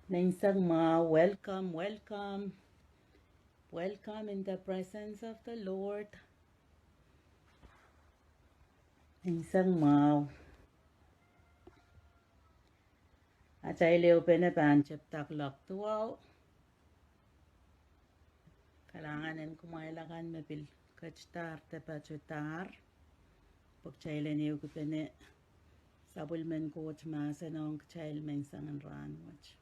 Naisang ma, welcome, welcome, welcome in the presence of the Lord. Naisang ma, acay leo pinapanchip taklak tuwaw. Kalanganin kumailakan mapil kachtar tepachutar. Pagchaylan niyo kupine sabulmen coach masanong kachayl mensangan ranwach.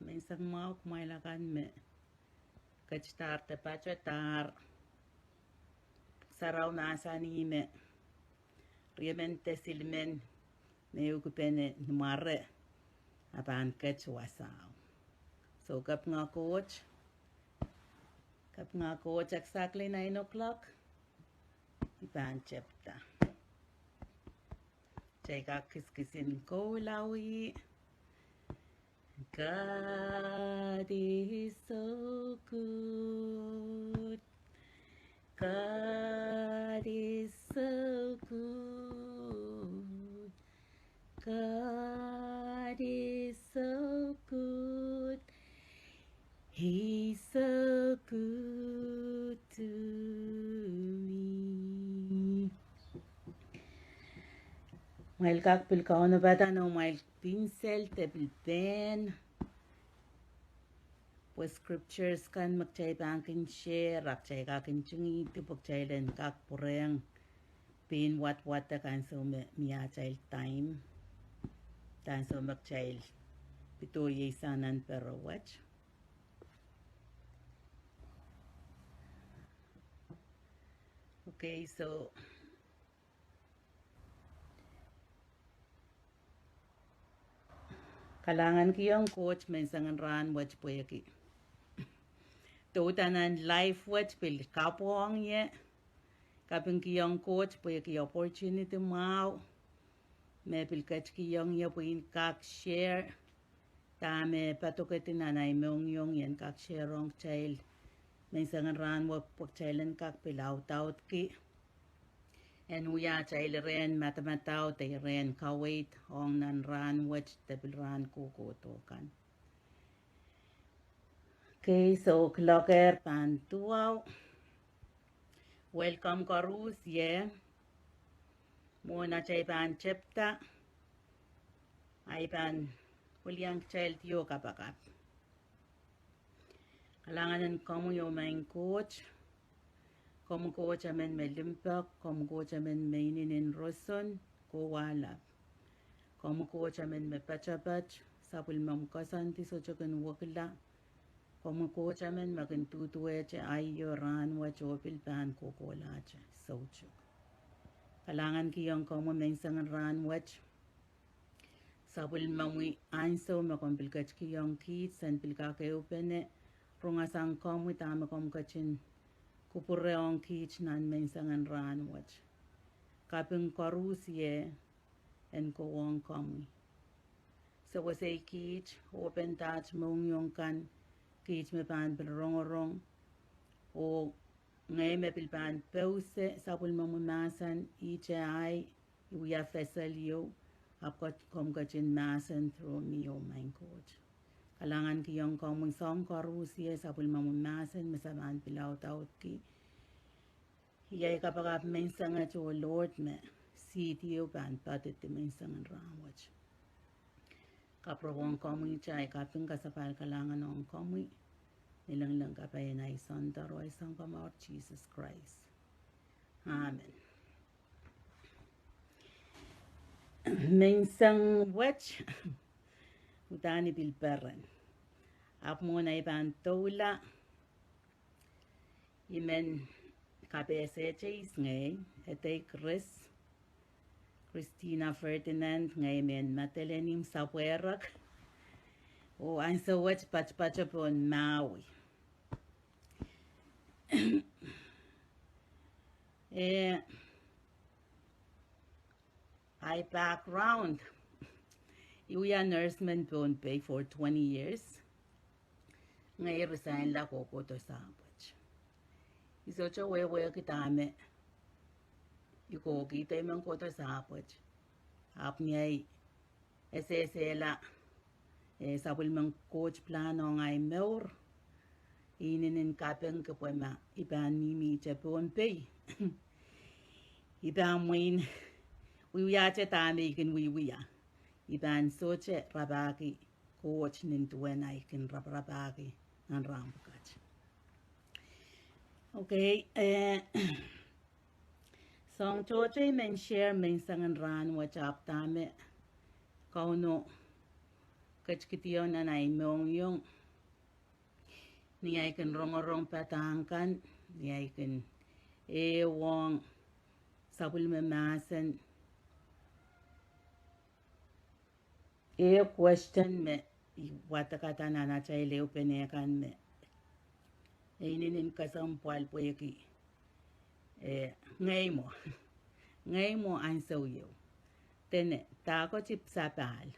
Minsang mau kumailakan me kachtar tepachutar. Saraw nasa ni me Riamente silmen neukupene numare apan kach wasaw. So kap nga coach exactly 9 o'clock. Ipan chepta. Cheka kiskisin ko lawi. God is so good. God is so good. God is so good. He's so good to me. Mail kak pilkaw na bata no mail pincel table pen. Pues scriptures kan magchay banking share rakchay kakin chungi tipagchay len kak pureng pin what ta kan so miya child time. Tan so magchay pito yesanan pero watch. Okay, so kalangan kiyong coach mensangan ran watch po yaki. Totanan life watch pil kapong ye. Kaping kiyong coach po yaki opportunity mau. Me pil kach kiyong ye po in kak share. Tame patuketin nanay mong yung yan kak share rong child. Mensangan ran wak po chailan kak pilaw taut ki. En uya child ren matamataw te ren kawait ong nan ran watch te pil ran kukutokan. Okay, so clocker pan tuaw. Welcome Karus, yeah. Muna chay pan chepta. Ay pan kulyang child yo kapakat. Kalanganan komo yo main coach. Komo coach amen may limpak. Komo coach amen may ninin roson. Kuwalap. Komo coach amen may pachapach. Sapul mamkasan ti so chokan wakila. Komo coach amen makin tutuweche ayo ran wachopil pan kukolache. Socho. Kalangan kiyong komo mensangan ran wach. Sapul mamwi anso makompil kach kiyong kids and pilka kayo pene. Rungasang komo tama kom kachin kupureong kich nan mensangan ran wach. Kaping korusye en kowong komi. So wasay kich open touch mong yung kan kich me pan pilrongorong o ngay me pilpan pause sapul mamumasan iche ay iuya fesel yo apkot kom kachin masan through me o main coach. Kalangan kiyong komong song korusye sapul mamumasan masaman pilaw taut ki. Iyay kapag mensangan cho Lord me sitio pan patit ti mensangan ramwach. Kaprobong komong chay kaping kasapal kalangan ng komong nilang kapayan ay Santa Roy Sang Pamor Jesus Christ. Amen. Mensang wach utani pilperen. Ap mo na ipan tola imen KPSHs ngay etay Christina Ferdinand ngay men matelenim sa puerak o ang sa wach pachpachapon Maui. I background. We are nurseman bone pay for 20 years. Ngay resign la koko to sabach. Isocho we kitame. Yuko kita man ko to sabach. Apnyay SSL sabul man coach plan on ay meur. Inin kapeng kapwema iban mimi chapon pay. Iban Weihn we are chetame can we are. Iban soche rabaki coach nintuan I can rabaki and rambukach. Okay, song choche men share men sang ran watch up tame kauno kachkitiyon na mong yung ni ay kan rong patangkan ni ay kan wong sabul memasan question me watakata na chay leo penekan me ininin kasampal po yaki ngay mo ang sayo tene tako chip sapal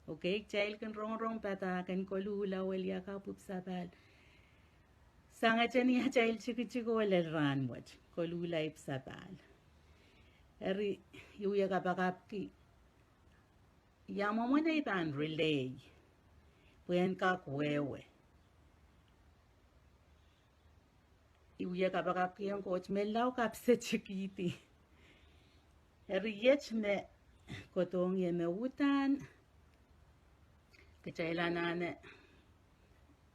okay chay kan rong patakan kolula walya ka pup sapal sanga chaniya chay chiko wala ranwat kolula ip sapal eri yuya kapakapki yamo mo na iban relay puyen ka kwewe yuya kapakapki yung coach me lau kapse chikiti eri yech me kotong ye me utan kachayla nane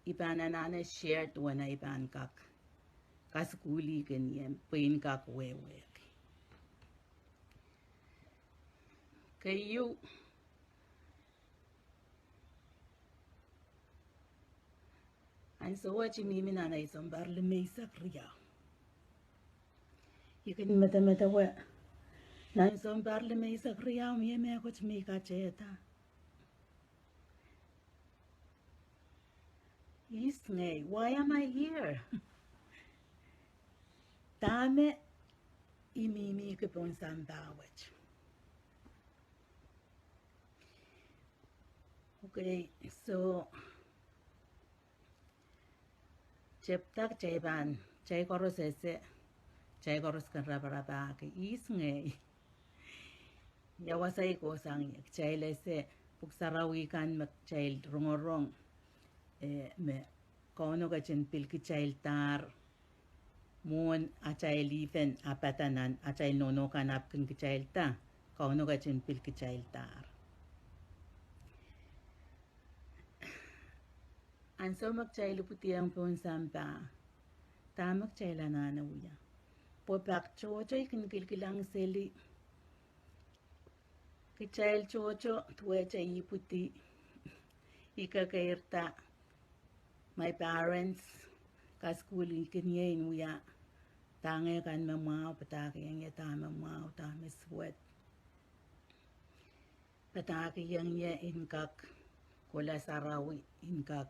iban nane shared wana iban kak kaskuli ganyan puyen ka kwewe kayo and so what you mean na isang barle may sakriya you can mata wa na isang barle may sakriya me ko chmi ka cheta isnay why am I here dame imimi ke pon sambawach okay so Cheptak chayban chay koros ese chay koros kan raba ke isngay yawasay ko sang chay lese puksarawi kan mak chay rongorong me kono ka chen pilki chay tar mon a chay lifen apatanan a chay nono kan apkin ki chay ta kono ka chen pilki chay tar an so magchaylo puti ang pon sampa tamak chayla nana uya po pak chocho kilang seli kichayl chocho tuwe chay puti ikakairta my parents ka school ikinye uya tange kan mamaw pataki yang ya tamamaw tame sweat pataki yang ya inkak kola sarawi inkak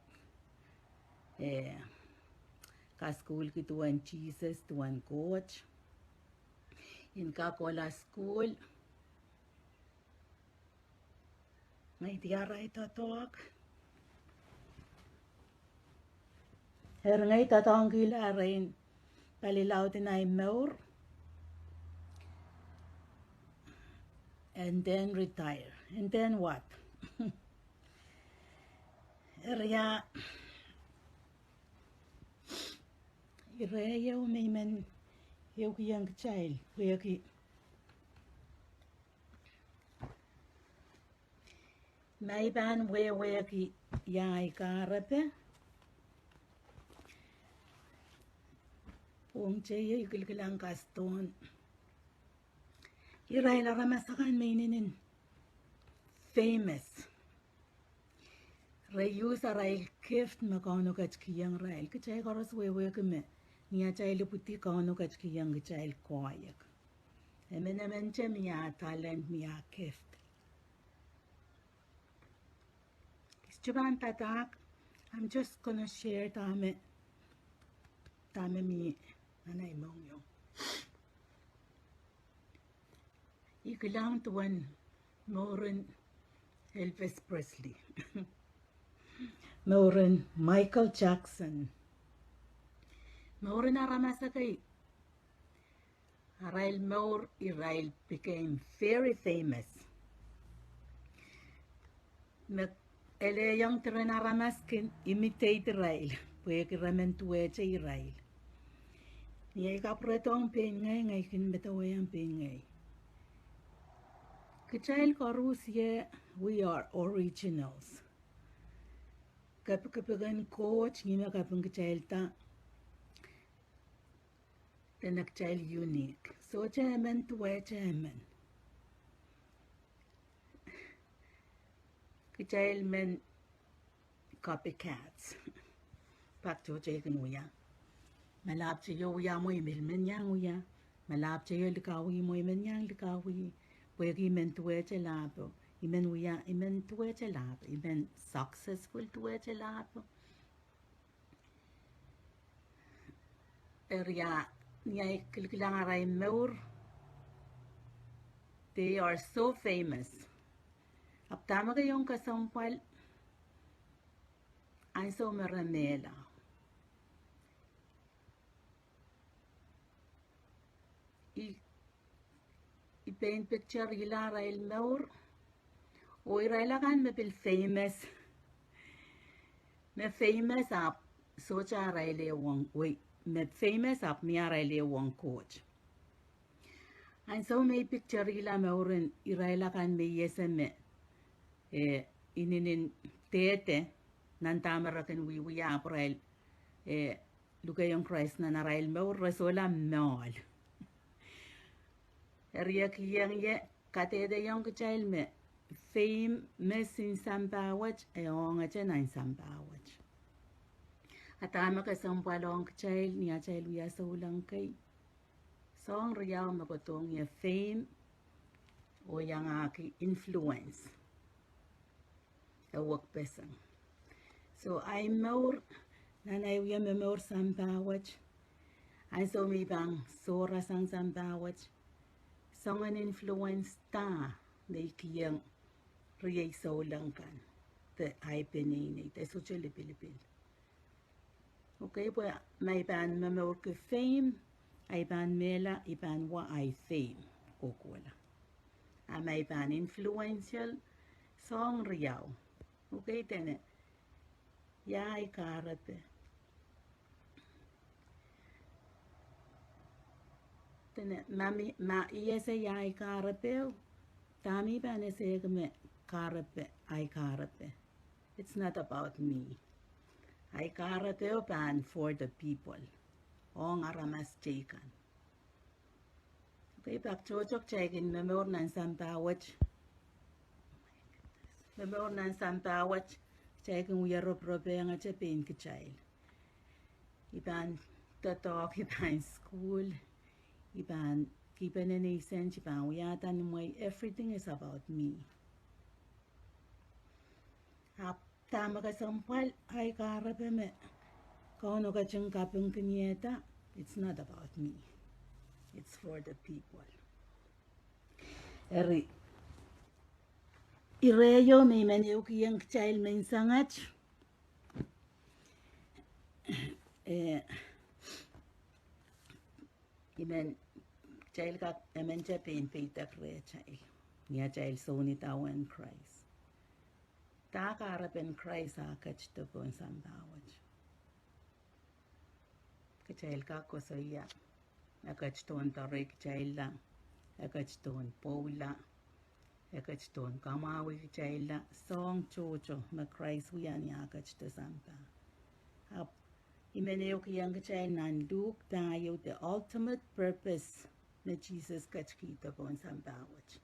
ka school ki tuan cheeses tuan coach inka kola school ngay tiara ito talk her ngay tatong kila rin palilaw tinay more and then retire and then what area Ireya umiman yung young child kuyaki may ban weyaki yay karape pung chaya ikilkilang kaston iray la ramasakan maininin famous Rayus aray kift makano kachkiyang rail kachay koros weyaki niya child puti kauno kachkiyang child koyak emenemente miya talent miya gift kischuban tatak I'm just gonna share tame mi anay mong yung Ikulang tuan Morin Elvis Presley. Morin Michael Jackson. Morin Aramasakay. Arail Mour Irail became very famous. Ele yang tren Aramaskin imitate Irail. Pueke ramen tueche Irail. Niya kapreto ang pengay ngay kinbetaway ang pengay. Kachail Karusye, we are originals. Kapagan coach, nima kapang kachail ta. Tenak child unique. So chairman to a chairman. Kachail men copycats. Pak to chicken uya. Malap chayo uya moy milmen yang uya. Malap chayo likawi moy men yang likawi. Pwede imen tuwe labo, imen uya, imen tuwe labo, imen successful tuwe labo. Area niya kilang aray Mour. They are so famous. Aptama kayong kasampal ay so maramela. I-paint picture ila Rail Mour. O iraila kan me bil famous. Me famous up socha Raile wong wait. Me famous up mi Raile Weihn Koht. And so may picture ila Mourin iraila kan me yeseme. Ininin tete nan tamarakan we April. Lugayong Christ na Rail Mour resola mall. Ria kiyang ye katede yung child me fame mesin sambawach ayong achen nine sambawach. Atama ka sampalong child niya child wiya sa ulang kay. Song riyaw makotong ye fame o yang aki influence. Awak pesang. So I Mour nanay wiya me Mour sambawach. Ay so may bang sora sang sambawach. Songan influence ta na ikiyang riyay sa ulang kan. Te ay pinini. Te suchili Pilipil. Okay po, may ban Mour ke fame, ay ban mela, iban wa ay fame. Kukuala. May ban influential, song riyaw. Okay, tene. Yay karate. Mami ma iese yai karapeo. Tami bane segme karape I karape. It's not about me. I karapeo ban for the people. Ong aramas chikan. Okay, pak chochok chaikin memor nan sampawach. Memor nan sampawach. Chaikin uyarop rope ang achapin kichail. Iban tatok iban school. Iban kipen en isen iban uyatan moy everything is about me. Ap tama ka sampal ay karape me. Kauno ka chang kapeng kanyeta. It's not about me. It's for the people. Eri ireyo may maniw kiyang child may sangach. Imen child ka emen cha pain pita kre child. Niya child so ni tawan Christ. Ta karapen Christ akach to pon sambawach. Ka child ka ko so ya. Akach ton tarik child lang. Akach ton Paula. Akach ton kamawi child lang. Song chocho ma Christ wiyan ya akach to samba. Ap imeneo kiyang child nanduk tayo the ultimate purpose na Jesus kachkita po ang sambawach.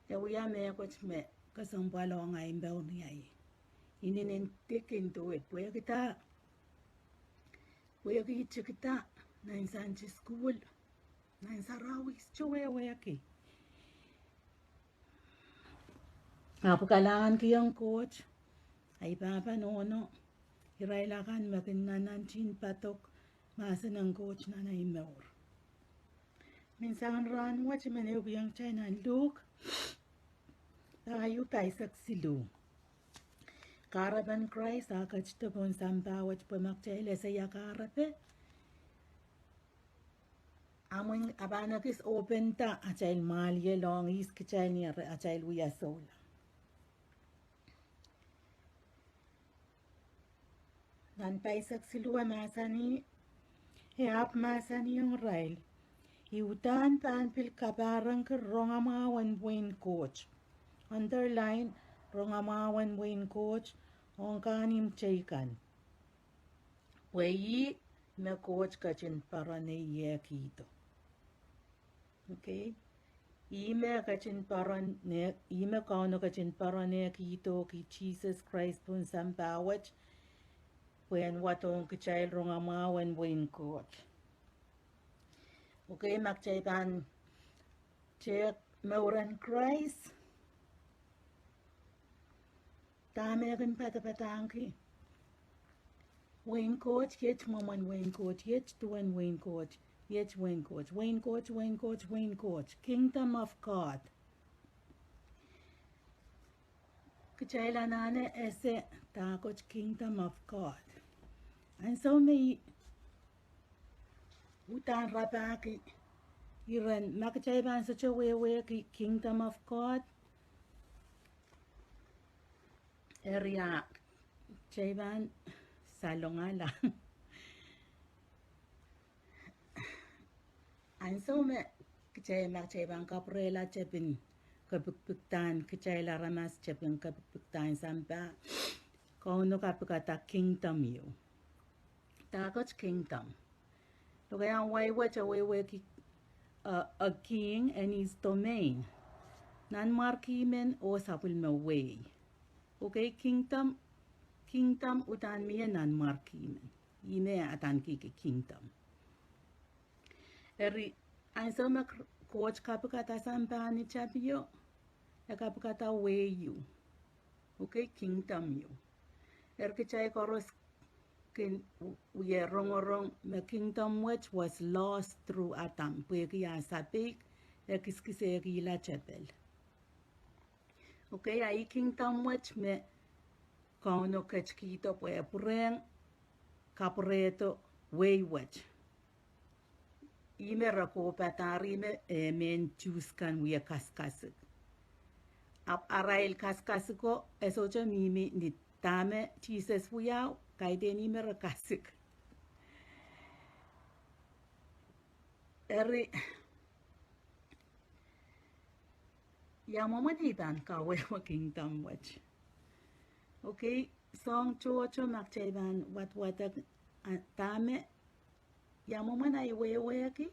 Yawiya me koch me kasambalo nga imbaw niya eh. Ininintik into it. Puya kita na insan si school na insan rawis chuwe ki. Apakalangan kiyang coach ay papa nono. Hirailakan makin na nanchin patok masa ng coach na Mour. minsan ran watch men ubiyang China look tayo paisak silu karaban Christ akach tabon samba watch pamakchaile sa yakarape among abanakis open ta achail malye long is kichail ni achail wiya sola dan paisak silu masani heap masani yung rail Iutan pan pil kabarang ke rongamawan Weihn Koht. Underline rongamawan Weihn Koht onkanim chaikan. Weyi me coach kachin parane ye kito. Okay? Ime kachin parane, ime kauno kachin parane kito ki Jesus Christ pun sampawach. When watong kichail rongamawan Weihn Koht. Okay, magchaiban check mauran Christ. Tamegan patapatangki. Weihn Koht, yet maman Weihn Koht, yet tuan Weihn Koht, yet Weihn Koht, Weihn Koht, Weihn Koht, Weihn Koht, Kingdom of God. Kichaila nane ese takot Kingdom of God. And so may utan rapaki iran makachaiban such a way Kingdom of God area chaiban salongala and so me kichay makachaiban kaprela chepin kapuktan kichayla ramas chepin kapuktan sampa kauno kapukata kingdom you takot kingdom. Kaya why watch away a king and his domain. Nan markimen o sapul me way. Okay, kingdom utan miya nan markimen. Ime atan kiki kingdom. Eri anso me coach kapukata sampani chapio. E kapukata way you. Okay, kingdom you. Erkichay koros we are wrong the kingdom which was lost through Adam puegia sapik ekiskisegi la chapel okay ai kingdom which me kauno kachkito pue pureng kapreto way which ime rako patari me men chuskan we kaskasik ap arail kaskasiko esocha mimi ni tame Jesus fuyao kaideni merakasik eri ya momani ban kawe kingdom watch okay song chocho makchaiban wat tame ya momana iwe ki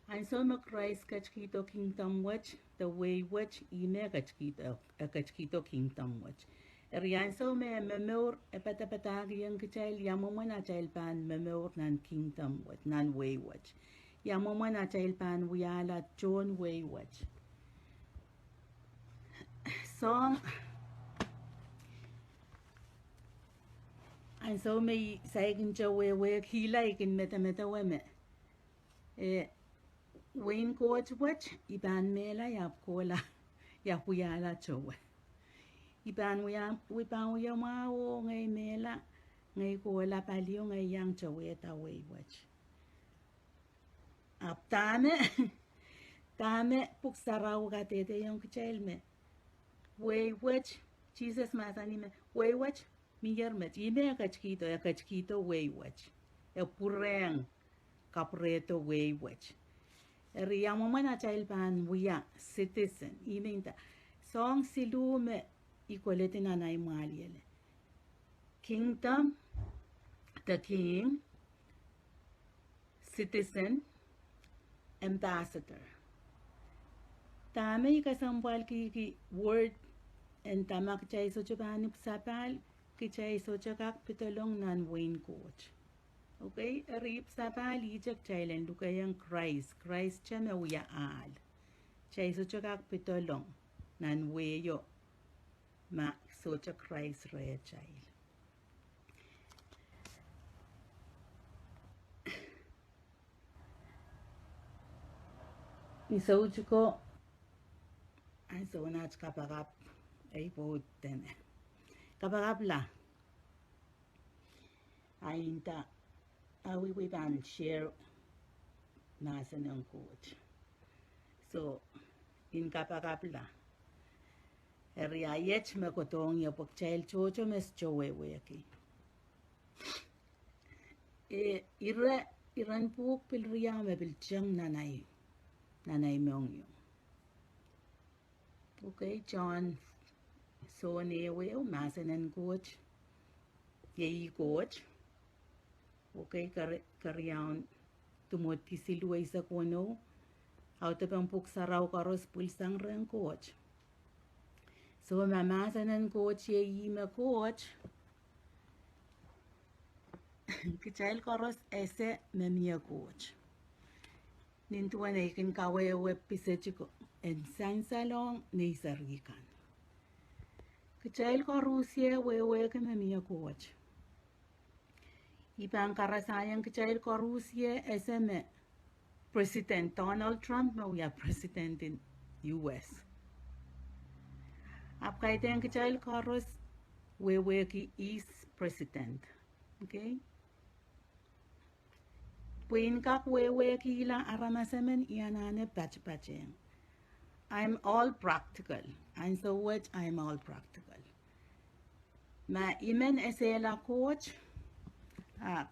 and so me Christ kachkito kingdom watch the way watch ime kachkito kingdom watch Rian so me memor epatapatagi yang kecil yamomana child pan memor nan kingdom watch nan way watch yamomana child pan wiala John way watch song and so me saying jo we he like in meta weme Weihn Koht watch iban mela yapkola yapuyala chowe Iban wiya mao ngay mela ngay kola paliyo ngay yang chaweta way watch. Ap tame puksaraw gatete yung kichelme. Way watch Jesus masani me way watch miyermet ime kachkito way watch. E pureng kapreto way watch. Riya mo man child pan wiya citizen iminta song silume equality na naimaliele. Kingdom, the king, citizen, ambassador. Tame ikasambal ki word and tamak chay so chapani sapal ki chay so chakak pitolong nan Weihn Koht. Okay, rip sapal ijak chaylen lukayang Christ chame uya al. Chay so chakak pitolong nan weyo. Ma socha Christ re child. Isauchuko ay so nach kapagap ay po ten kapagap la ay inta we ban share nasan ang coach so in kapagap la area yet me kotong ya pok child chocho mes chowe weki iran puk pilriya me bilchang nanay meong yo. Okay, John so newe masanan coach yei coach okay karyaon tumoti silway sa kono how to pampuk saraw karos pulsang ren coach so mamasanan coach yei me coach kichail karos ese memia coach nintuan ikin kawe web pisechiko en san salon ni sargikan kichail karusie wewe ke memia coach ipan karasayan kichail karusie ese me President Donald Trump me uya president in US ap kaiten kichail karos wewe ki is president okay Weihn Koht wewe kila aramasemen ianane pacheng. I'm all practical. And so what I'm all practical. Ma imen esela coach.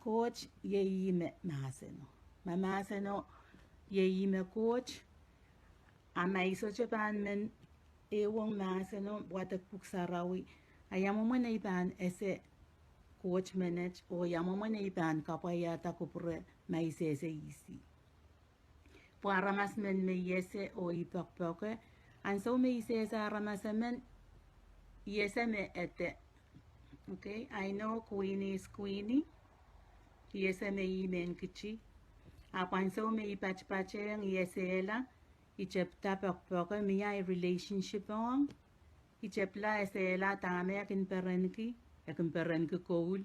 Coach ye me maseno. Ma maseno ye me coach. Ama iso chapan men ewong maseno watak puksarawi. Ayamo mo na iban ese coach manage o yamo mo na iban kapaya takupure maisese isi. Paramas men me yese o ipakpoke. And so me yese aramasamen yese me ete. Okay, I know Queenie is Queenie. Yese me imen kichi. Apan so me ipachpache ang yese ela. Ichepta pakpoke me ay relationship on. Ichepla ese ela tame akin perenki. Akin perenki koul.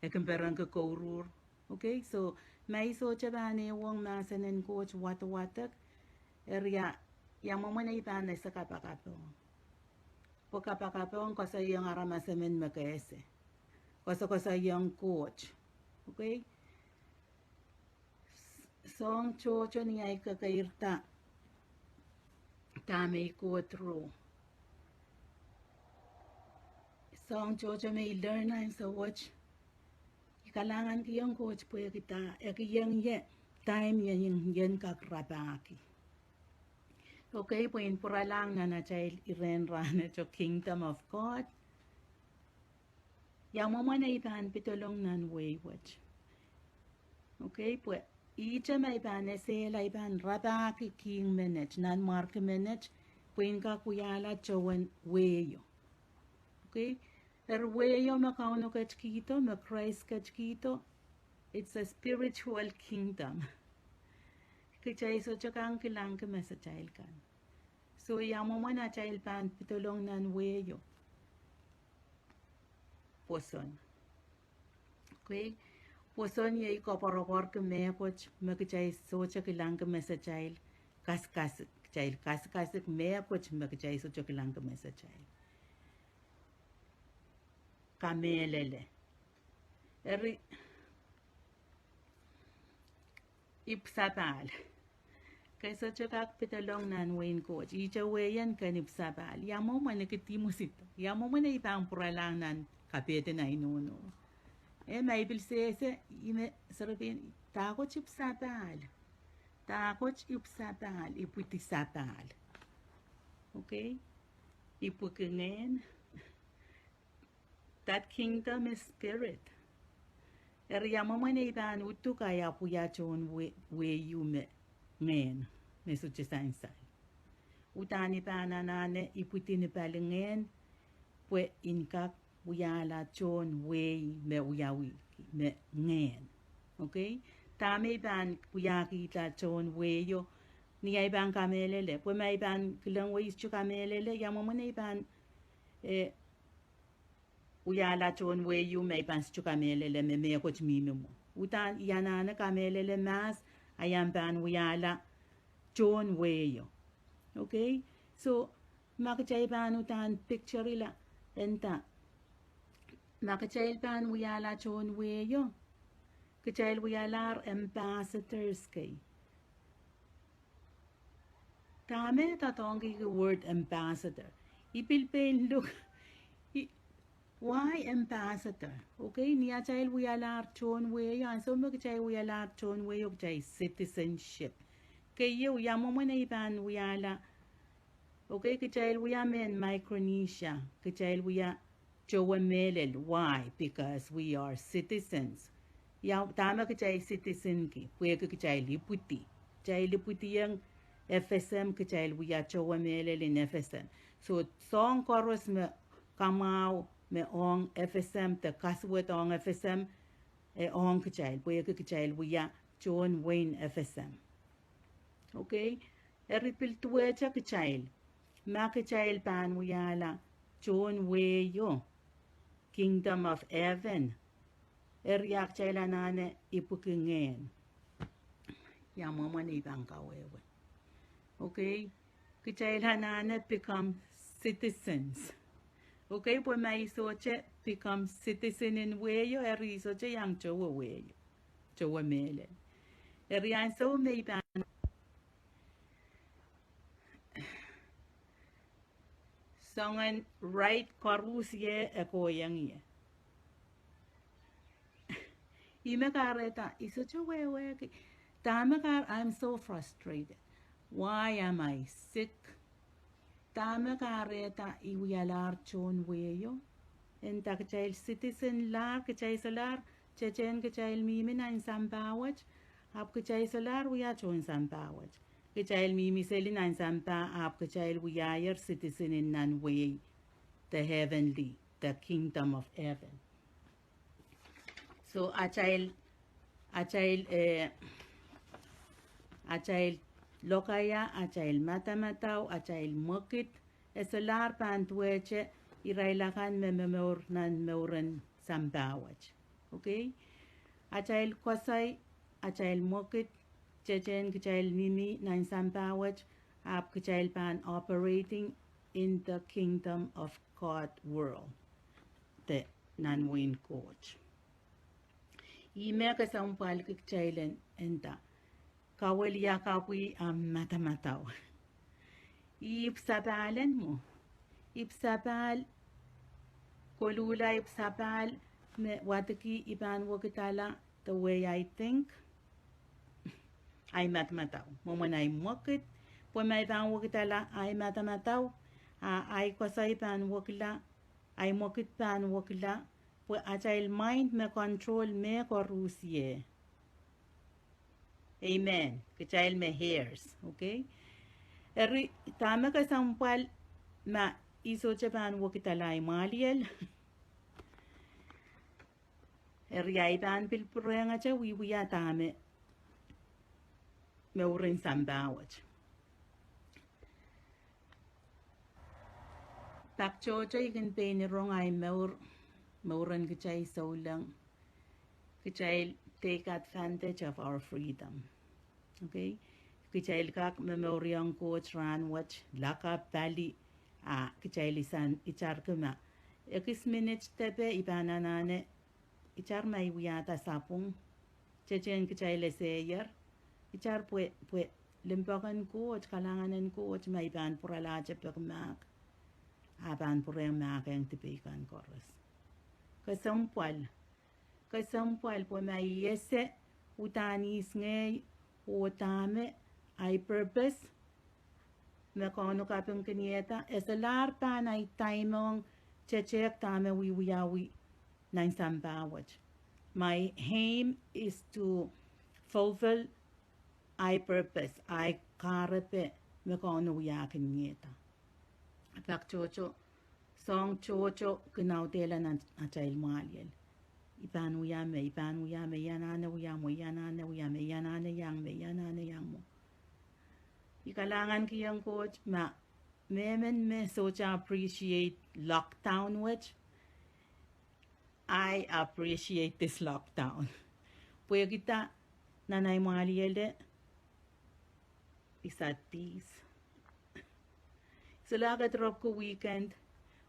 Akin perenki kourur. Okay, so may so chabane wong masanen coach watak area yamamo na ipan sa kapakapo. Po kapakapo ko sa yung aramasamen makaese. Ko sa yung coach. Okay? Song chocho ni ay kakairta. Tame ko through. Song chocho may learn na sa watch. Kalangan kiyang coach po kita ekiyang ye time yan kakrabaki okay po in pura lang na child iren rana cho kingdom of God yang mo na iban pitulong nan wayward okay po icha may iban sela iban rabaki king manage nan mark manage po in kakuyala chowen wayo okay Erweyo makauno kachkito, Christ kachkito. It's a spiritual kingdom. Kichay so chakang kilang ka sa child kan. So yamo mo na child pan pitulong nan weyo. Poson. Okay? Poson yay koporokor ka mekoch, makichay so chakilang ka sa child. Kas child kas mekoch makichay so chakilang ka sa child. Kamelele. Eri ipsapal. Kaysa chakak pitalong nan Weihn Koht. Icha weyan kan ipsapal. Yamo man nakitimusito. Yamo man na ipang puralang nan kapete na inuno. May bilsese ime sarapin takot ipsapal. Takot ipsapal. Iputisapal. Okay? Ipukingen. That kingdom is spirit. Yamo man iban utu kaya puya chon we you me men me suche sansai. Utani pa nanane iputini palengen pwe inkak puya la chon we me uyawi me ngen. Okay? Tame iban puya kita chon we yo ni iban kamelele pwe ma iban kilang we isu kamelele yamo man iban uyala chon we you may pans chukamelele me coach mimo. Utan yanana kamelele mas ayam ban uyala John Weyo. Okay? So, makachay panu tan picture ila. Enta. Makachay pan wiyala John Weyo. Kachay wiyalar ambassadors kay. Tame tatongi the word ambassador. Ipilpain look. Why ambassador? Okay, niya chayil wiyalar John Weyo. And so makachay wiyalar John Weyo kachay citizenship. Kayo yamo mo na iban wiyala. Okay, kachayil wiya men Micronesia. Kachayil wiya Jowa Melel. Why? Because we are citizens. Ya tama kachay citizen ki. Pwede kachay liputi. Kachay liputi yung FSM kachay wiya Jowa Melel in FSM. So song chorus me kamao me ong FSM te kaswet ong FSM e ong kachay. Pwede kachay wiya John Weihn FSM. Okay? Eripil tuwecha kachay. Makachayil pan wiyala John Weyo Kingdom of Heaven Eriak chayla nane ipukingen Yamaman ibang kawewe. Okay? Kachayla nane become citizens. Okay? Po may isoche become citizen in Weyo eri isoche yang Jowa Weyo Jowa Melen Erian so may pan songan right korusye ekoyang ye. Imekareta isucho wewe. Tamakar, I'm so frustrated. Why am I sick? Tamakareta iwialar John Weyo. En takachayil citizen lar kachay solar chechen kachayil mimi na in sambawach. Hap kachay solar wiya John sambawach. Kachayil mimi selin an sampa ap kachayil wiyayer citizen in nan way the heavenly, the kingdom of heaven. So achayil lokaya, achayil matamataw, achayil mukit, esolar pantweche, irailakan me memor nan meuren sambawach. Okay? Achayil kosay, achayil mukit, Chechen kachayil mimi nan sambawach ap kachayil pan operating in the kingdom of God world. The nan Weihn Koht. Ime kasampal kachayilin enta. Kawel yakapwi matamataw. Ipsabalan mo. Ipsabal kolula ipsabal me wataki iban wakitala the way I think. Ay matamataw. Momanay mokit. Po may pan wakitala ay matamataw. Ay kosay pan wakila. Ay mokit pan wakila. Po achayil mind me control me korusye. Amen. Kachayil me hairs. Okay? Eri tama ka sampal ma iso pan wakitala ay maliel. Eri ay pan pilpureng acha wiwiya tame. Meurin sambawach. Takchocha ikan penirong ay meurin kachay so lang. Kachay take advantage of our freedom. Okay? Kachay kak memoriang coach ran watch laka bali kachay lisan ichar kuma. Ekis minutes tepe ibananane ichar may wiyata sapung. Chechen kachay leseyer. Ichar pue limbakan coach kalanganan coach may ban puralache pagmak. Aban pureng mak ang tipikan koros. Kasampal po may yese utanis ngay utame ay purpose. Mekono kapang kanieta esalar pan ay taimong chechek tame wiwiyawi nang sambawach. My aim is to fulfill I purpose, I karepe, me kono wiyakin nieta. Pak chocho, song chocho, genau tela na achayil maliel. Ipan wiyame, yanane wiyame, yanane yang mo. Ikalangan kiyang coach, me socha appreciate lockdown which I appreciate this lockdown. Puya kita, nanay maliel de, Isa't peace. Sila ka drop ko weekend.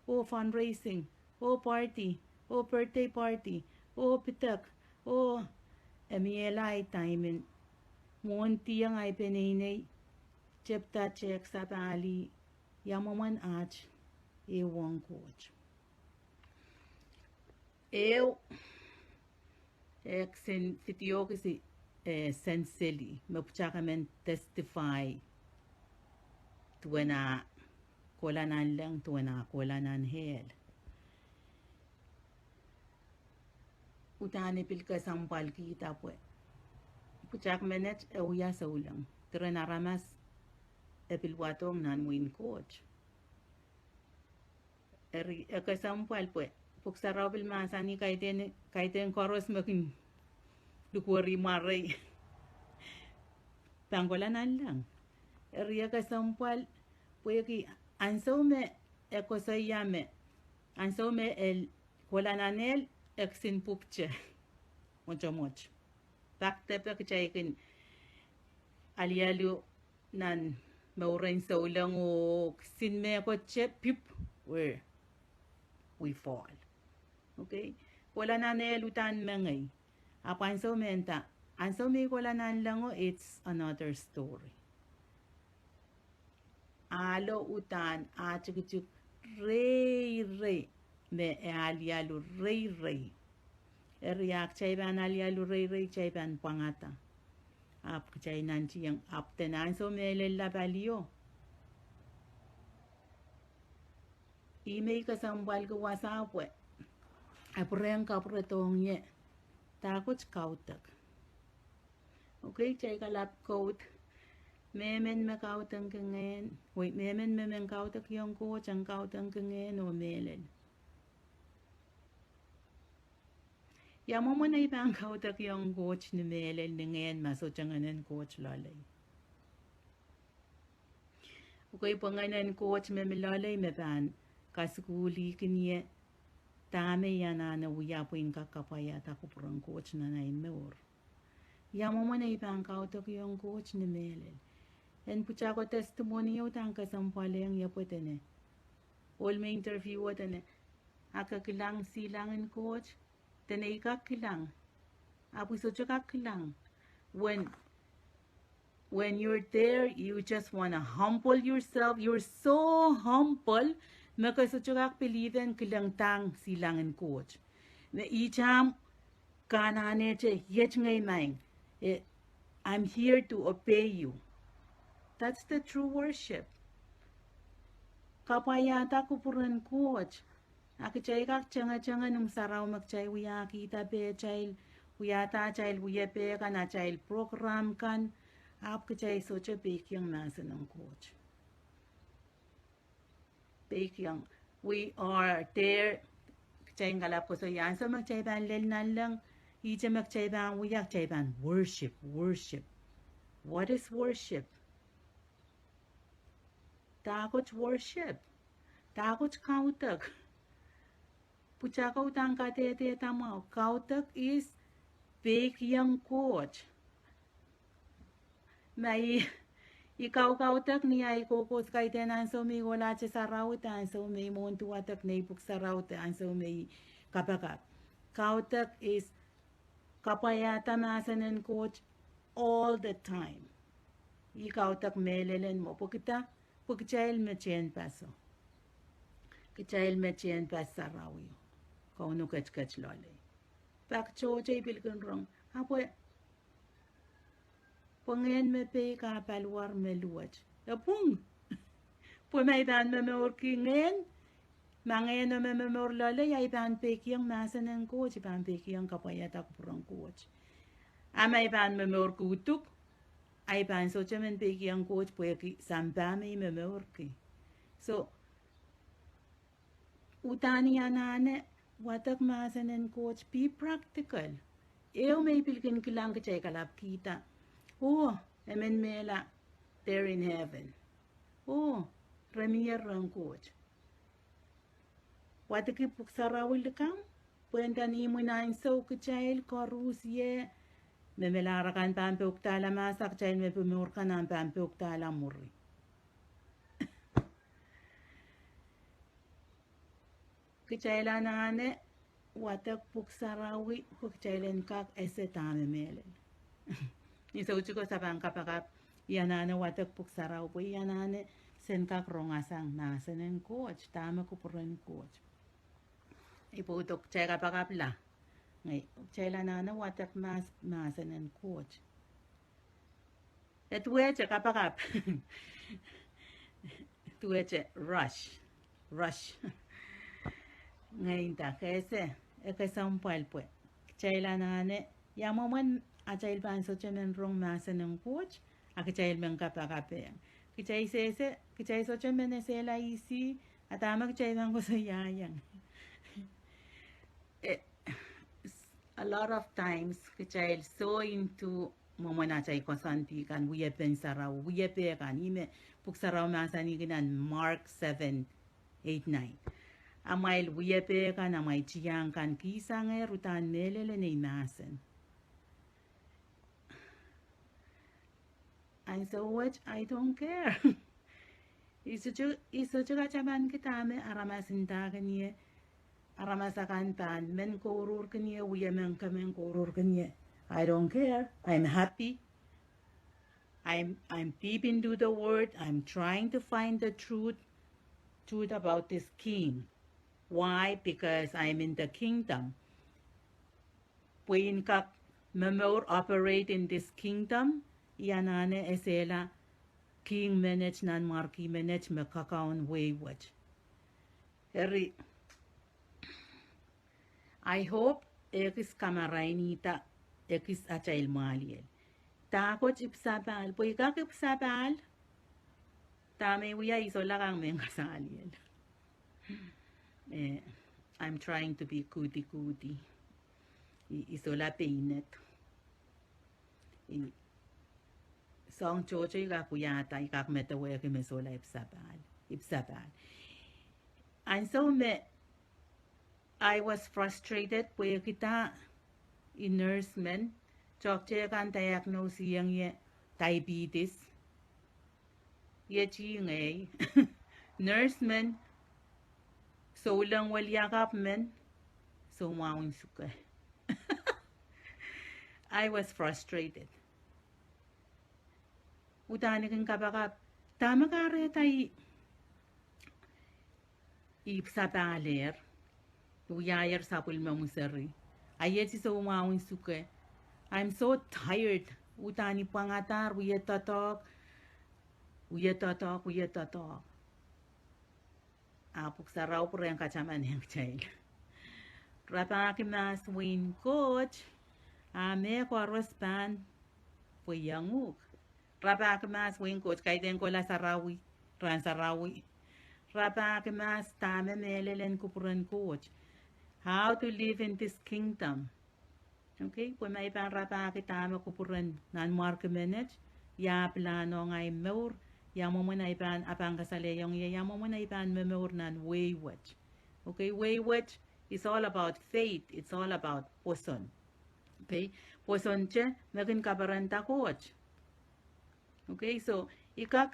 Oh, fundraising. Oh, party. Oh, birthday party. Oh, pitak. Oh, emiela ay time. Monti ang ay penene. Chepta chek sa pali. Yamaman ach. Weihn Koht. Eu sen video kasi senseli. Mapuchakamen testify. Tuwana kolanan lang, tuwana kolanan hel. Utane pilka sampal kita pwe. Puchak menet uya sa ulang. Tira ramas epilwatong nan Weihn Koht. Kasampal pwe. Puksaraw bil masani kaiten koros makin dukwari maray. Pangkolanan lang. Ria kasampal pwe ki ansaume ekosayame. Ansaume el kolananel eksin pupche. Mucho. Taktepe kachaykin alialu nan maurain sa ulang o sinme kotche pip where we fall. Okay? Kolananel utan mengay. Apan so menta. Anso may kolanan lang o it's another story. Alo utan achuk rey me alialu rey. Eriak chayban alialu rey chayban pangata. Ap chay nanchi yang aptenan so me la balio. Imei ka sambal ko wasapwe. Apreng ka pretong ye. Takot kautak. Okay, chay kalap coat. Memen me kautang kangen. Wait, memen kautak yung ko chang kautang kangen o melen. Yamo mo na ibang kautak yung coach ni melenningen maso changanan coach lalay. Okay, panganan coach me lalay me ban kasukuli kinye. Tame yana na uya po yung kakapaya tako purang coach na na imeur. Yamo mo na ibang kautak yung coach ni melen. En pucha ko testimony yo tang kasampale ang yapotene. All may interview watene. Akakilang silangan coach. Tene ikakilang. Apu so kakilang. When you're there, you just wanna humble yourself. You're so humble. Makasutugak believe kilang tang silangan coach. Na icham kanane che yet ngay mang. I'm here to obey you. That's the true worship. Kapayata ko puran coach. Akichay kak changa nung saraw magchay uya kita pe child. Uyata child uya pe kana child program kan. Ap kachay socha pekyang nasa ng coach. Pekyang. We are there. Kachay ngalap ko so yan. So magchay ban lel nan lang. Ija magchay ban uyak chay ban. Worship. What is worship? Takot worship. Takot kautak. Pucha kautang katete tama. Kautak is Weihn Koht. May ikaw kautak niya ikokos kay tenan so may wala sa rawtan so may montu atak na ipuk sa rawtan so may kapakap. Kautak is kapayata masanan coach all the time. Ikautak melelen mo pagchail me chen paso. Kachail me chen pasa rawi. Kauno kach lole. Pak chay pilkan rong. Apo Pongen me pe ka palwar me luwach. Apung. Po may dan me orkingen. Mangen no me lole ya iban pe kiyang masanan coach iban pe kiyang kapayata kurang coach. Ama iban me orkutuk. Ay ban so chamen pe kiyang coach po ki sambame me orki. So utani anane watak masanan coach be practical. Eo may pilkin kilang kachay kalap kita. Oh, emen mela, they're in heaven. Oh, ramier rang coach. Wataki puksarawil kam? Puentan imo na inso kachayil korus ye memelarakan pampe uktala masak chain me pumurkanan pampe uktala murri. Kichaila nane watak puksarawi pukchailen kak ese tame melen. Isa uchiko sabang kapakap yanane watak puksarawi yanane sen kak rongasang nasenen coach tame kupuren coach. Iputok chay kapakap la. Ngay chaila nane watak masenen coach. Et weche kapakap. Tuweche rush. Ngayon ta kese sampal pues chaila nane yamoman achail panso chemen rong masa ng coach akichail men kapakape kichay sese kichay so chemen sela isi atama kichay man ko sa yayang. A lot of times kichay so into momona chay ko santi kan wiye pensaraw wiye pe kan ime puksaraw masa ni ginan Mark 7:8-9. Amail wiyepe kan amay chiyang kan kisang rutan melele ni masen. And so what? I don't care. Iso chuka chaban kitame aramasinta kanye aramasakan pan men korur kanye wiyemen kamen korur kanye. I don't care. I'm happy. I'm deep into the word. I'm trying to find the truth about this king. Why? Because I'm in the kingdom. Weihn Koht memor operate in this kingdom. Yanane esela king manage nan marki manage me kakaon wayward. I hope ekis kamarainita ekis achail maliel. Takot ipsabal. Puikak ipsabal. Tame wiya isola kang mengasaliel. I'm trying to be kuti. Isola peinet. Song chocho ikakuyata ikakmetawe kimesola ipsabal. And so I was frustrated puya kita in nursemen chokche kan diagnose yang ye diabetes. Ye chi ngay nursemen so lang walyakap men so maun suka. I was frustrated. Utani kan kapakap tama kare tay ipsabaler uyayer sapul mamusari. Ayeti so maun suka. I'm so tired. Utani pangatar uyetatok. Apuk sarau pura yang kacaman yang child. Rapaki mas Weihn Koht. Ame ko arrospan. Puyanguk. Rapaki mas Weihn Koht. Kaiden ko la sarawi. Ran sarawi. Rapaki mas tame melelen kupuran coach. How to live in this kingdom. Okay? Kung may pang rapaki tame kupuran nan mark manage. Ya plano ngay meur. Yamo mo na ipan apang kasaleyong yamo mo na ipan memor nan wayward. Okay, wayward is all about faith. It's all about poson. Okay, poson che naging kabaranta coach. Okay, so ikak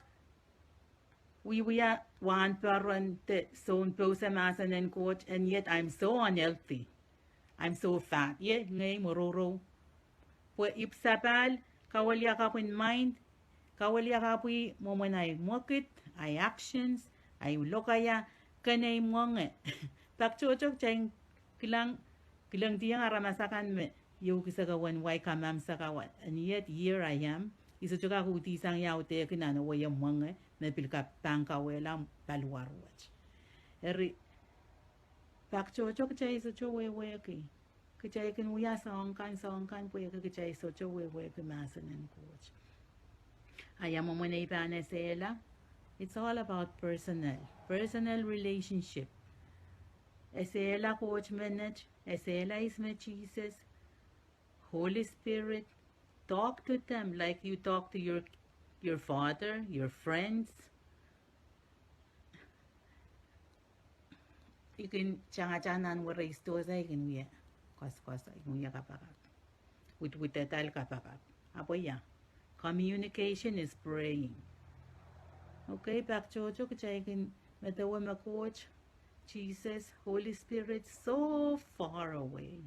we are one parent son posamasan and coach, and yet I'm so unhealthy. I'm so fat. Yeah, ngay mororo. Pwe ipsapal kawalya ka in mind. Kawalya kapui momonay mokit, ay actions, ay lokaya, kanay monge. Pakchochok chayng kilang diyang aramasakan me, yu kisagawan way kamam sakawan. And yet here I am, isuchoka kuti sang yaute kinano way monge, me pilka pangkawela palwarwach. Pakchochok chay isucho way ki. Kichay kinuya song kan puya kichay isucho way kimasan and coach. It's all about personal relationship. Esela coach manage, esela is my Jesus, Holy Spirit. Talk to them like you talk to your father, your friends. You can changachanan wa raise to sa ikin wiya. Kwas ikin wiya kapakat. with the tal kapakat. Apo ya. Communication is praying. Okay, back Jojo kachaikin metawa ma coach. Jesus, Holy Spirit, so far away.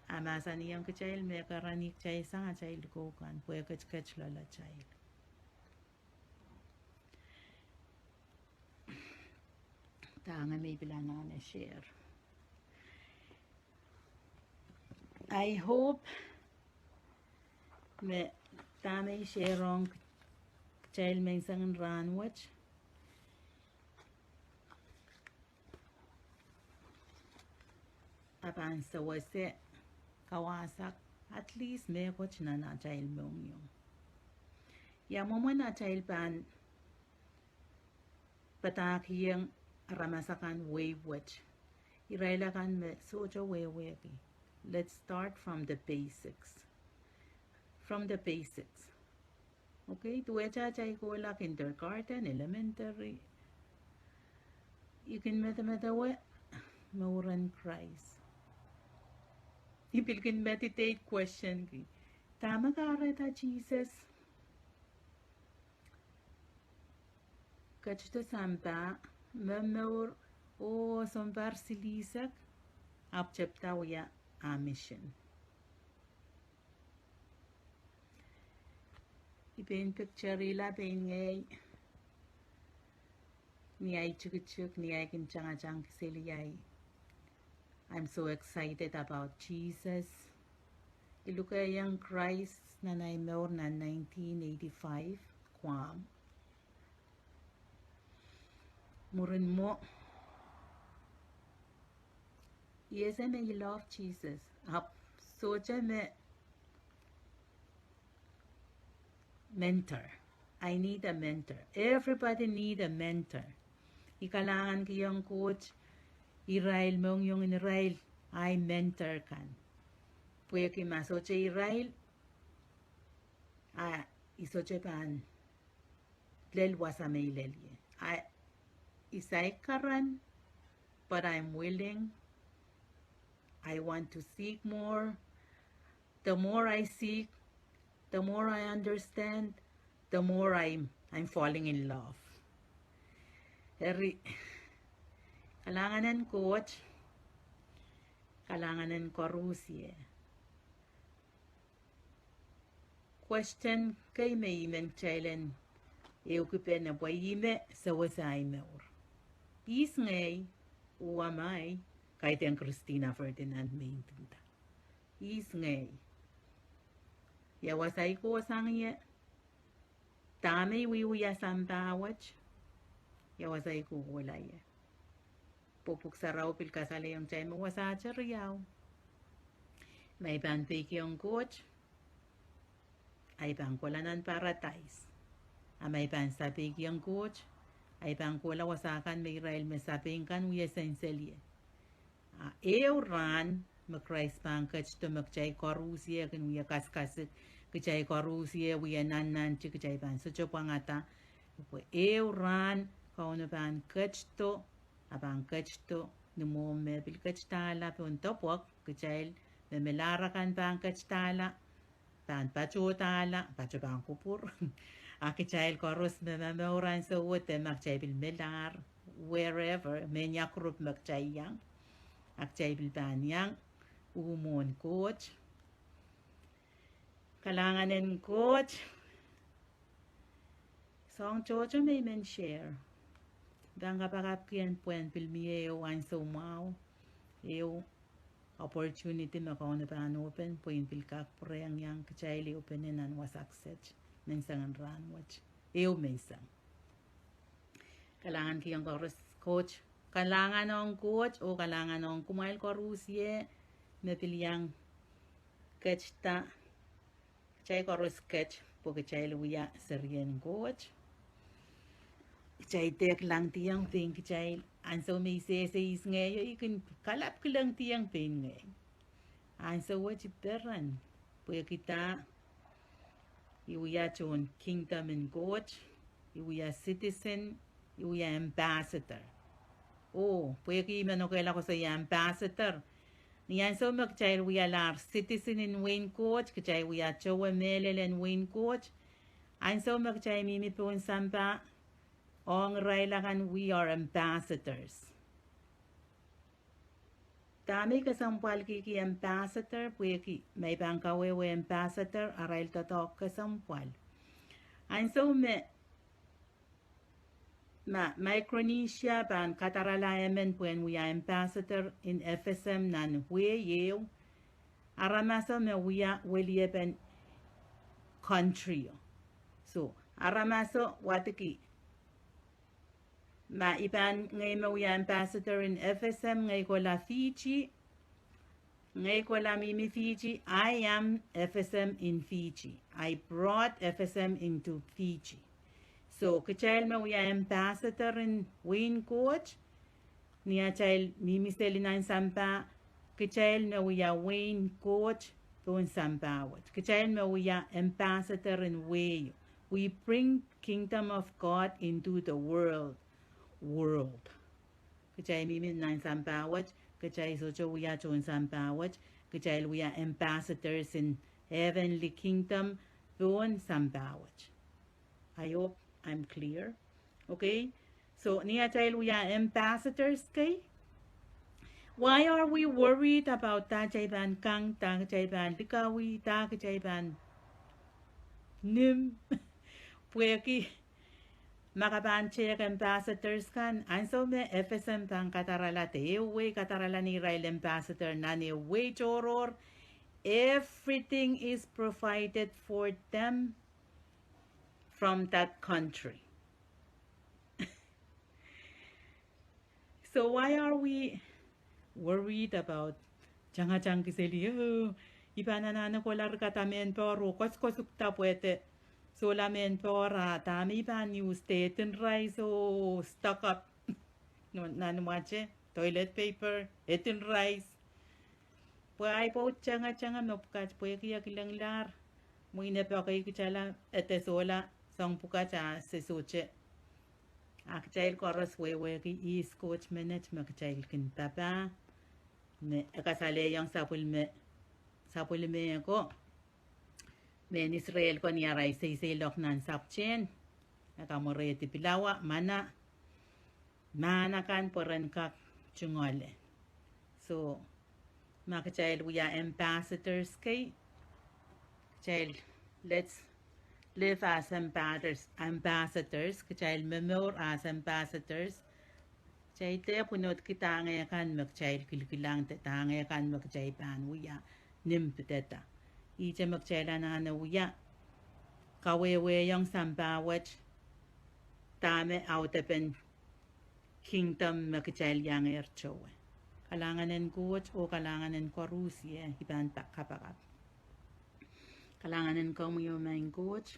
Amasan iyang kachail me karanik chay sang child ko kan puya kach lala child. Tanga may bilana na share. I hope me tama share on child may sang ran watch. Apan sa wase kawasak at least may coach na child mong yung. Ya mo na child pan patak yung ramasakan wave watch. Iraila kan me sojo wave. Let's start from the basics. From the basics. Okay, tuwecha chay ko la kindergarten, elementary. You can meta mauran Christ. You can meditate question ki. Tama ka reta Jesus. Kachto samba memor o sombar silisak apchepta uya a mission. Ipen picture ila pen ngay ni ay chuk ni ay kinchang kisili ay. I'm so excited about Jesus. Iluka yung Christ na naimor na 1985 kwam. Murin mo. Yes, I may love Jesus. So me mentor. I need a mentor. Everybody need a mentor. Ikalangan ko yung coach. Israel mong yung Israel. I mentor kan. Puya ki masoche Israel. Isoche pan. Lel wasamay lelye. Isay karan. But I'm willing. I want to seek more. The more I seek, the more I understand, the more I'm falling in love. Kalanganan coach, kalanganan korusye. Question kay may imen chailen eukipe na boyime sa wasay meor. Is ngay uamay kahit ang Christina Ferdinand maintinda. Is ngay. Yawasay ko sang ye. Tame wiwuya sambawach. Yawasay ko wala ye. Pupuk sa raw pilkasala yung chay mo wasacha riyaw. May banpik yung coach. Ay bangkulanan paradise. May bansapik yung coach. Ay bangkula wasakan may rail mesaping kan uya senselye. Ran makrais pankach to makchay korusye kan uya kaskas kachay korusye uya nan chikchay ban so chopangata. Ran kauno ban kach to abang kachto numo me bil kachtala punto pok kachel me melara kan bang kachtala pan pachotala pacho bang kupur akichail koros me memoran so wote makchay bil melar wherever me nyakrup makchay yang akchay bil ban yang umon coach kalanganen coach song chocho may men share. Danga pakapkian puen pilmi an so mau opportunity makauna pa an open puin pilkak preyang yang kachayli openin an was accept mensangan ran watch mesang kalangan kiyang coach kalangan ng coach o kalangan ng kumail korusye mapiliyang kachta chay korus kach po kachayli uya seryen coach chay tek lang tiyang ping chay anso may is ngayo ikin kalap ko lang tiyang ping ngay anso what peran puya kita iuya chon kingdom and coach iuya citizen iuya ambassador puya ki mano kaila ko sa ambassador Niyan so magchay we are citizen in Weihn Koht, kachay we are chowa melel in Weihn Koht. And so magchay mimi po sampa, ong railakan we are ambassadors. Dami kasampal ki ambassador, pueki may bangkawe we ambassador, arail tatok kasampal. And so Micronesia ban kataralayamen when we are ambassador in FSM nan we yeo. Aramasa me we are William country. So aramaso watiki. Ma iban ngay we are ambassador in FSM ngay ko la Fiji. Ngay ko la mimi Fiji. I am FSM in Fiji. I brought FSM into Fiji. So, kachayal me we are ambassador in Weihn Koht. Niya chayal mimi selinan sampa. Kachayal me we are Weihn Koht doon sampawat. Kachayal me we are ambassador in Weihn. We bring kingdom of God into the world. Kachayal mimi nan sampawat. Kachayal socho we are doon sampawat. Kachayal we are ambassadors in heavenly kingdom doon sampawat. I hope I'm clear. Okay? So, niya chayal we are ambassadors kay. Why are we worried about ta chayban kang, ta chayban likawi, ta chayban nim? Pueki makaban check ambassadors kan. Anso me FSM tang katarala te we katarala ni Israel ambassador nani we choror. Everything is provided for them from that country. So why are we worried about jangan kiseli ibanana ko largatamen pero koskosukta puete solamente ora tami ban you state and rice o stock up no nanuache toilet paper etin rice puai po changa no pukat pueki akilanglar muine pa kay kichala ete sola sang pukacha se soche akchail koros we ki East Coach Minute makchail kin tapa me akasale yang sapul me ko men Israel ko niya rai say lok nan sapchen nakamore ti pilawa mana kan poran kak chungole. So makchail we are ambassadors kay child let's live as ambassadors child memor as ambassadors child te punot kita ngayakan magchild kilkilang te tangayakan magchild pan uya nim peteta ije magchild na uya kawewe yang sambawat tame out pen kingdom magchild yang erchowe kalanganen kuwat o kalanganen korusye iban takapakap kalanganen komu yung Weihn Koht,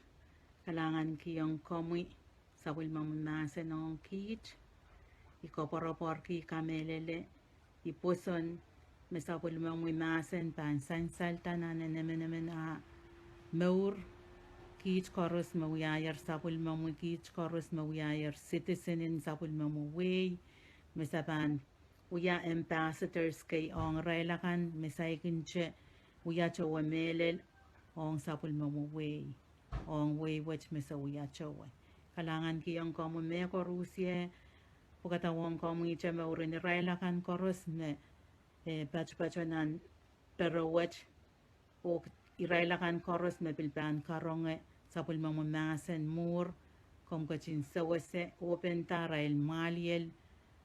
kalangan kiyong komu sa wilmamumase ng kit, ikoporopor ki kamelele, ipuson, mesa wilmamumasen pansan salta na nemen maur, kit koros mawiyayar sa wilmamu kit koros mawiyayar citizenin sa wilmamu way, mesa pan, uya ambassadors kay ong relakan, mesa ikinche, uya chowa melel, ong sapul mamuway ong way which misawiya chowe kalangan kiyong komu me korusye pagkatawang komu icha maurin irailakan korus me pacho-pachonan pero which o irailakan korus me bilban karonge sapul mamumasen mur kom kachin sawase open tarail maliel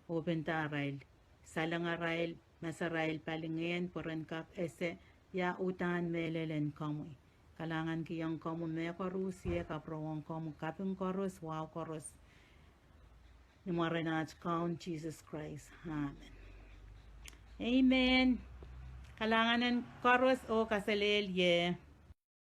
open tarail salangarail masarail palingen poren kap ese ya utan melelen komu kalangan kiyong komu me korusye kaprowong komu kaping korus wow korus ni marenach count Jesus Christ amen kalanganen korus o kaselel ye